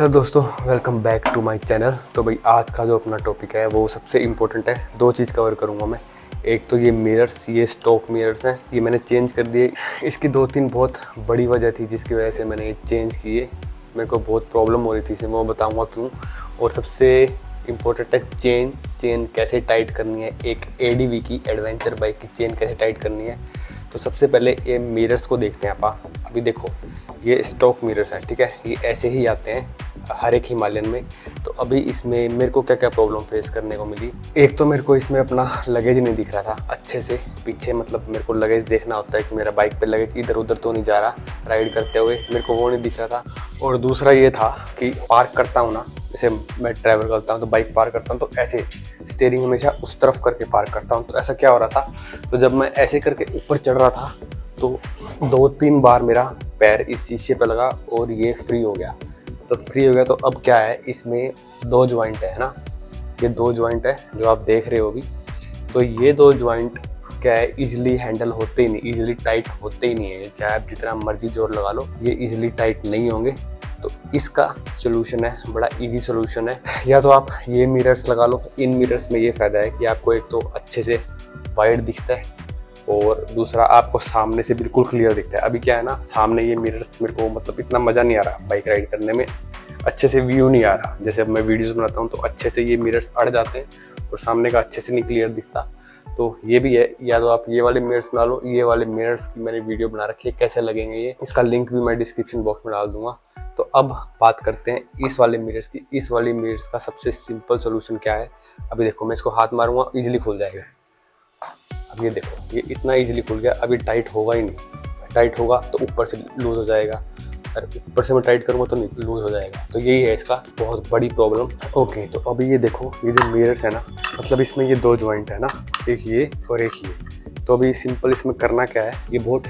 Hello दोस्तों, welcome back to my channel. तो भाई आज का जो अपना टॉपिक है वो सबसे इम्पोर्टेंट है। दो चीज़ कवर करूँगा मैं। एक तो ये मिरर्स, ये स्टॉक मिरर्स हैं, ये मैंने चेंज कर दिए। इसकी दो तीन बहुत बड़ी वजह थी जिसकी वजह से मैंने ये चेंज किए। मेरे को बहुत प्रॉब्लम हो रही थी, इसमें वो बताऊँगा क्यों। और सबसे इम्पोर्टेंट है चेन कैसे टाइट करनी है। एक एडीवी की एडवेंचर बाइक की चेन कैसे टाइट करनी है। तो सबसे पहले ये मिरर्स को देखते हैं आप। अभी देखो, ये स्टॉक मिरर्स हैं, ठीक है। ये ऐसे ही आते हैं हर एक हिमालयन में। तो अभी इसमें मेरे को क्या क्या प्रॉब्लम फेस करने को मिली। एक तो मेरे को इसमें अपना लगेज नहीं दिख रहा था अच्छे से पीछे, मतलब मेरे को लगेज देखना होता है कि मेरा बाइक पे लगेज इधर उधर तो नहीं जा रहा राइड करते हुए, मेरे को वो नहीं दिख रहा था। और दूसरा ये था कि पार्क करता हूँ ना, जैसे मैं ट्रैवल करता हूँ तो बाइक पार्क करता हूँ तो ऐसे स्टीयरिंग हमेशा उस तरफ करके पार्क करता हूँ। तो ऐसा क्या हो रहा था, तो जब मैं ऐसे करके ऊपर चढ़ रहा था तो 2-3 बार मेरा पैर इस शीशे पे लगा और ये फ्री हो गया। तो अब क्या है, इसमें दो जॉइंट है ना, ये दो जॉइंट है जो आप देख रहे हो अभी। तो ये दो जॉइंट क्या है, इजीली हैंडल होते ही नहीं, इजीली टाइट होते ही नहीं है। चाहे आप जितना मर्जी जोर लगा लो, ये इजीली टाइट नहीं होंगे। तो इसका सोल्यूशन है, बड़ा इजी सोल्यूशन है। या तो आप ये मिरर्स लगा लो। इन मिरर्स में ये फ़ायदा है कि आपको एक तो अच्छे से वाइड दिखता है और दूसरा आपको सामने से बिल्कुल क्लियर दिखता है। अभी क्या है ना, सामने ये मिरर्स मेरे को मतलब इतना मज़ा नहीं आ रहा बाइक राइड करने में, अच्छे से व्यू नहीं आ रहा। जैसे अब मैं वीडियोस बनाता हूँ तो अच्छे से ये मिरर्स अड़ जाते हैं और सामने का अच्छे से नहीं क्लियर दिखता। तो ये भी है, या तो आप ये वाले मिरर्स बना लो। ये वाले मिरर्स की मैंने वीडियो बना रखी है, कैसे लगेंगे ये, इसका लिंक भी मैं डिस्क्रिप्शन बॉक्स में डाल दूंगा। तो अब बात करते हैं इस वाले मिरर्स की। इस वाले मिरर्स का सबसे सिंपल सोल्यूशन क्या है। अभी देखो, मैं इसको हाथ मारूंगा इजीली खुल जाएगा। अब ये देखो, ये इतना इजीली खुल गया। अभी टाइट होगा ही नहीं, टाइट होगा तो ऊपर से लूज हो जाएगा, और ऊपर से मैं टाइट करूँगा तो नहीं लूज हो जाएगा। तो यही है इसका बहुत बड़ी प्रॉब्लम। ओके, तो अभी ये देखो, ये जो मिरर्स है ना, मतलब इसमें ये दो जॉइंट है ना, एक ये और एक ये। तो अभी सिंपल इसमें करना क्या है, ये बहुत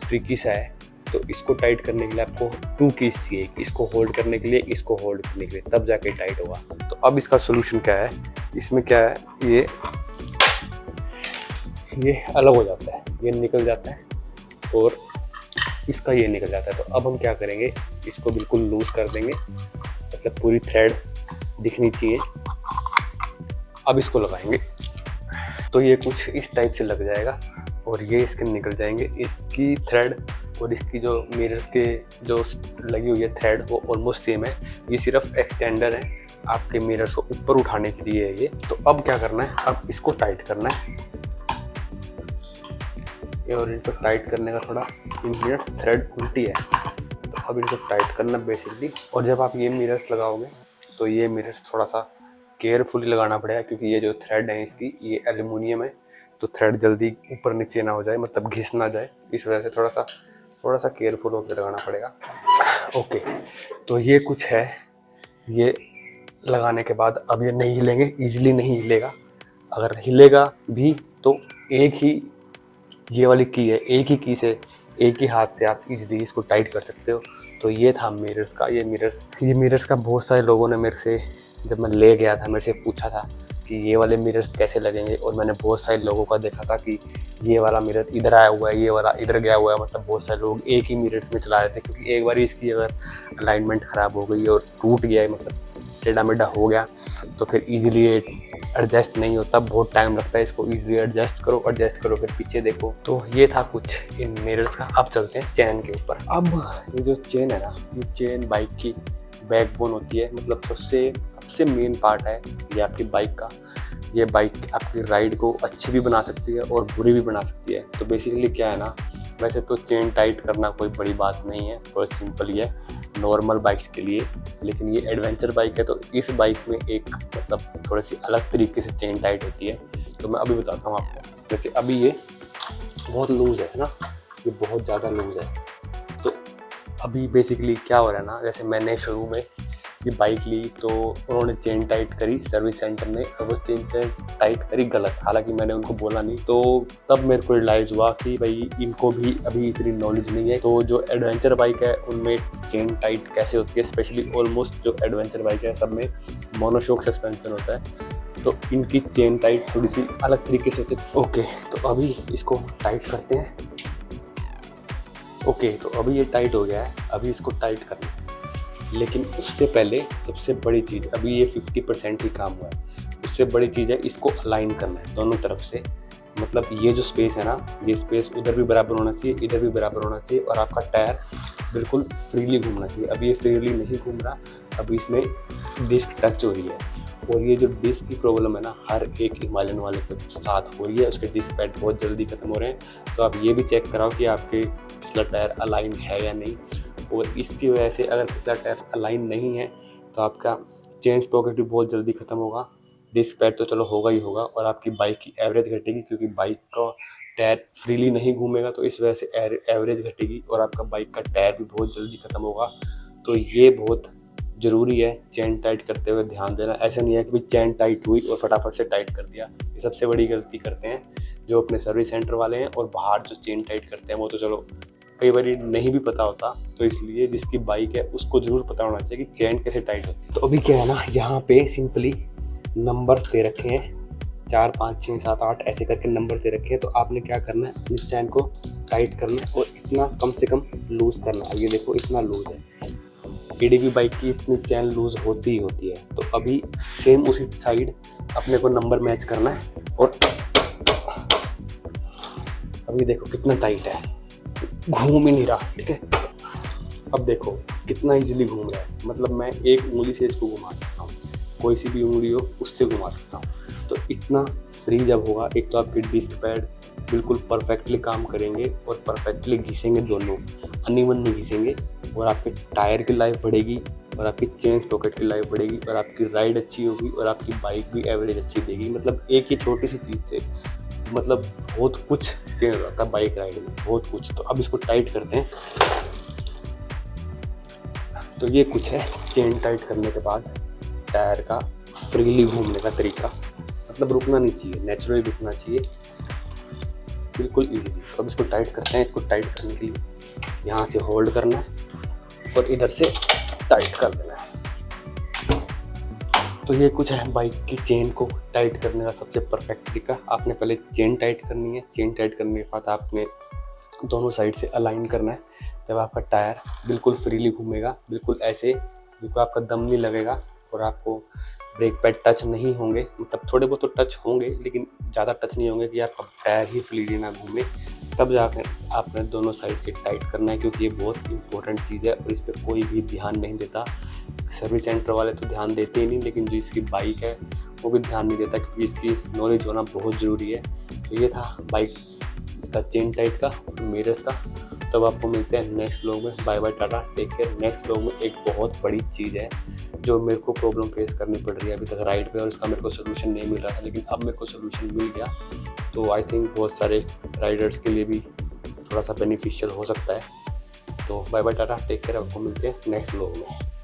ट्रिकी सा है। तो इसको टाइट करने के लिए आपको 2 कीज चाहिए, इसको होल्ड करने के लिए, इसको होल्ड करने के लिए, तब जाके टाइट होगा। तो अब इसका सोल्यूशन क्या है, इसमें क्या है, ये अलग हो जाता है, ये निकल जाता है और इसका ये निकल जाता है। तो अब हम क्या करेंगे, इसको बिल्कुल लूज कर देंगे, मतलब पूरी थ्रेड दिखनी चाहिए। अब इसको लगाएंगे तो ये कुछ इस टाइप से लग जाएगा और ये इसके निकल जाएंगे। इसकी थ्रेड और इसकी जो मिरर्स के जो लगी हुई है थ्रेड वो ऑलमोस्ट सेम है। ये सिर्फ एक्सटेंडर है आपके मिरर्स को ऊपर उठाने के लिए है ये। तो अब क्या करना है, अब इसको टाइट करना है। और इनको टाइट करने का थोड़ा इनकी थ्रेड उल्टी है, तो अब इनको टाइट करना बेसिकली। और जब आप ये मिरर्स लगाओगे तो ये मिरर्स थोड़ा सा केयरफुली लगाना पड़ेगा, क्योंकि ये जो थ्रेड है इसकी, ये एल्युमिनियम है। तो थ्रेड जल्दी ऊपर नीचे ना हो जाए, मतलब घिस ना जाए, इस वजह से थोड़ा सा केयरफुल होकर लगाना पड़ेगा। ओके, तो ये कुछ है। ये लगाने के बाद अब ये नहीं हिलेंगे, ईजिली नहीं हिलेगा। अगर हिलेगा भी तो एक ही ये वाली की है, एक ही की से, एक ही हाथ से आप इजीली इसको टाइट कर सकते हो। तो ये था मिरर्स का। ये मिरर्स का बहुत सारे लोगों ने मेरे से, जब मैं ले गया था, मेरे से पूछा था कि ये वाले मिरर्स कैसे लगेंगे। और मैंने बहुत सारे लोगों का देखा था कि ये वाला मिरर इधर आया हुआ है, ये वाला इधर गया हुआ है। मतलब बहुत सारे लोग एक ही मिरर्स में चला रहे थे, क्योंकि एक बार इसकी अगर अलाइनमेंट ख़राब हो गई और टूट गया है, मतलब टेढ़ा मेढ़ा हो गया, तो फिर इजीली एडजस्ट नहीं होता, बहुत टाइम लगता है इसको इजीली एडजस्ट करो फिर पीछे देखो। तो ये था कुछ इन मिरर्स का। अब चलते हैं चेन के ऊपर। अब ये जो चेन है ना, ये चेन बाइक की बैकबोन होती है, मतलब सबसे मेन पार्ट है ये आपकी बाइक का। ये बाइक आपकी राइड को अच्छी भी बना सकती है और बुरी भी बना सकती है। तो बेसिकली क्या है ना, वैसे तो चेन टाइट करना कोई बड़ी बात नहीं है, बहुत सिंपल ही है नॉर्मल बाइक्स के लिए। लेकिन ये एडवेंचर बाइक है तो इस बाइक में एक मतलब थोड़ी सी अलग तरीके से चेन टाइट होती है। तो मैं अभी बताता हूँ आपको। जैसे अभी ये बहुत लूज़ है ना, ये बहुत ज़्यादा लूज़ है। तो अभी बेसिकली क्या हो रहा है ना, जैसे मैंने शुरू में ये बाइक ली तो उन्होंने चेन टाइट करी सर्विस सेंटर में, और वो चेन टाइट करी गलत। हालांकि मैंने उनको बोला नहीं। तो तब मेरे को रियलाइज़ हुआ कि भाई इनको भी अभी इतनी नॉलेज नहीं है। तो जो एडवेंचर बाइक है उनमें चेन टाइट कैसे होती है, स्पेशली ऑलमोस्ट जो एडवेंचर बाइक है सब में मोनोशॉक सस्पेंशन होता है, तो इनकी चेन टाइट थोड़ी सी अलग तरीके से होती है। ओके, तो अभी इसको टाइट करते हैं। ओके, तो अभी ये टाइट हो गया है, अभी इसको टाइट करना है। लेकिन उससे पहले सबसे बड़ी चीज़, अभी ये 50% ही काम हुआ है, उससे बड़ी चीज़ है इसको अलाइन करना है दोनों तरफ से। मतलब ये जो स्पेस है ना, ये स्पेस उधर भी बराबर होना चाहिए, इधर भी बराबर होना चाहिए, और आपका टायर बिल्कुल फ्रीली घूमना चाहिए। अभी ये फ्रीली नहीं घूम रहा, अभी इसमें डिस्क टच हो रही है, और ये जो डिस्क की प्रॉब्लम है ना, हर एक हिमालयन वाले के साथ हो रही है। उसके डिस्क पैड बहुत जल्दी खत्म हो रहे हैं। तो आप ये भी चेक कराओ कि आपके पिछला टायर अलाइन है या नहीं, और इसकी वजह से अगर पिछला टायर अलाइन नहीं है तो आपका चेन स्प्रॉकेट भी बहुत जल्दी ख़त्म होगा। डिस्क पैड तो चलो होगा ही होगा, और आपकी बाइक की एवरेज घटेगी, क्योंकि बाइक का टायर फ्रीली नहीं घूमेगा, तो इस वजह से एवरेज घटेगी, और आपका बाइक का टायर भी बहुत जल्दी ख़त्म होगा। तो ये बहुत ज़रूरी है चेन टाइट करते हुए ध्यान देना। ऐसा नहीं है कि भाई चेन टाइट हुई और फटाफट से टाइट कर दिया। ये सबसे बड़ी गलती करते हैं जो अपने सर्विस सेंटर वाले हैं, और बाहर जो चेन टाइट करते हैं वो तो चलो कई बार नहीं भी पता होता, तो इसलिए जिसकी बाइक है उसको ज़रूर पता होना चाहिए कि चेन कैसे टाइट होती है। तो अभी क्या है ना, यहाँ पे सिंपली नंबर्स दे रखे हैं, 4 5 6 7 8 ऐसे करके नंबर दे रखे हैं। तो आपने क्या करना है, अपनी चैन को टाइट करना है, और इतना कम से कम लूज़ करना है। ये देखो इतना लूज़ है, एडीवी बाइक की इतनी चैन लूज़ होती ही होती है। तो अभी सेम उसी साइड अपने को नंबर मैच करना है, और अभी देखो कितना टाइट है, घूम ही नहीं रहा, ठीक है। अब देखो कितना इजीली घूम रहा है, मतलब मैं एक उंगली से इसको घुमा सकता हूँ, कोई सी भी उंगली हो उससे घुमा सकता हूँ। तो इतना फ्री जब होगा, एक तो आपके डिस्क पैड बिल्कुल परफेक्टली काम करेंगे, और परफेक्टली घिसेंगे दोनों, अनइवन नहीं घिसेंगे, और आपके टायर की लाइफ बढ़ेगी, और आपकी चेन स्प्रॉकेट की लाइफ बढ़ेगी, और आपकी राइड अच्छी होगी, और आपकी बाइक भी एवरेज अच्छी देगी। मतलब एक ही छोटी सी चीज़ से मतलब बहुत कुछ चेंज हो जाता है बाइक राइड में, बहुत कुछ। तो अब इसको टाइट करते हैं। तो ये कुछ है चेन टाइट करने के बाद टायर का फ्रीली घूमने का तरीका, मतलब रुकना नहीं चाहिए, नेचुरली रुकना चाहिए, बिल्कुल इजीली। तो अब इसको टाइट करते हैं। इसको टाइट करने के लिए यहाँ से होल्ड करना है, और इधर से टाइट कर देना है। तो ये कुछ है बाइक की चेन को टाइट करने का सबसे परफेक्ट तरीका। आपने पहले चेन टाइट करनी है, चेन टाइट करने के बाद आपने दोनों साइड से अलाइन करना है। जब आपका टायर बिल्कुल फ्रीली घूमेगा, बिल्कुल ऐसे, बिल्कुल आपका दम नहीं लगेगा, और आपको ब्रेक पैड टच नहीं होंगे, मतलब थोड़े बहुत तो टच होंगे लेकिन ज़्यादा टच नहीं होंगे कि आपका टायर ही फ्रीली ना घूमे, तब जाकर आपने दोनों साइड से टाइट करना है, क्योंकि ये बहुत इंपॉर्टेंट चीज़ है, और इस पर कोई भी ध्यान नहीं देता। सर्विस सेंटर वाले तो ध्यान देते ही नहीं, लेकिन जो इसकी बाइक है वो भी ध्यान नहीं देता, क्योंकि इसकी नॉलेज होना बहुत ज़रूरी है। तो ये था बाइक इसका चेन टाइट का और मिरर्स का। तब आपको मिलते हैं नेक्स्ट व्लॉग में। Bye bye, tata, take care. Next vlog में एक बहुत बड़ी चीज़ है जो मेरे को प्रॉब्लम फेस करनी पड़ रही है अभी तक राइड पे, और इसका मेरे को सोल्यूशन नहीं मिल रहा था, लेकिन अब मेरे को सोल्यूशन मिल गया। तो आई थिंक बहुत सारे राइडर्स के लिए भी थोड़ा सा बेनिफिशियल हो सकता है। तो bye bye, tata, take care. आपको मिलते हैं नेक्स्ट व्लॉग में।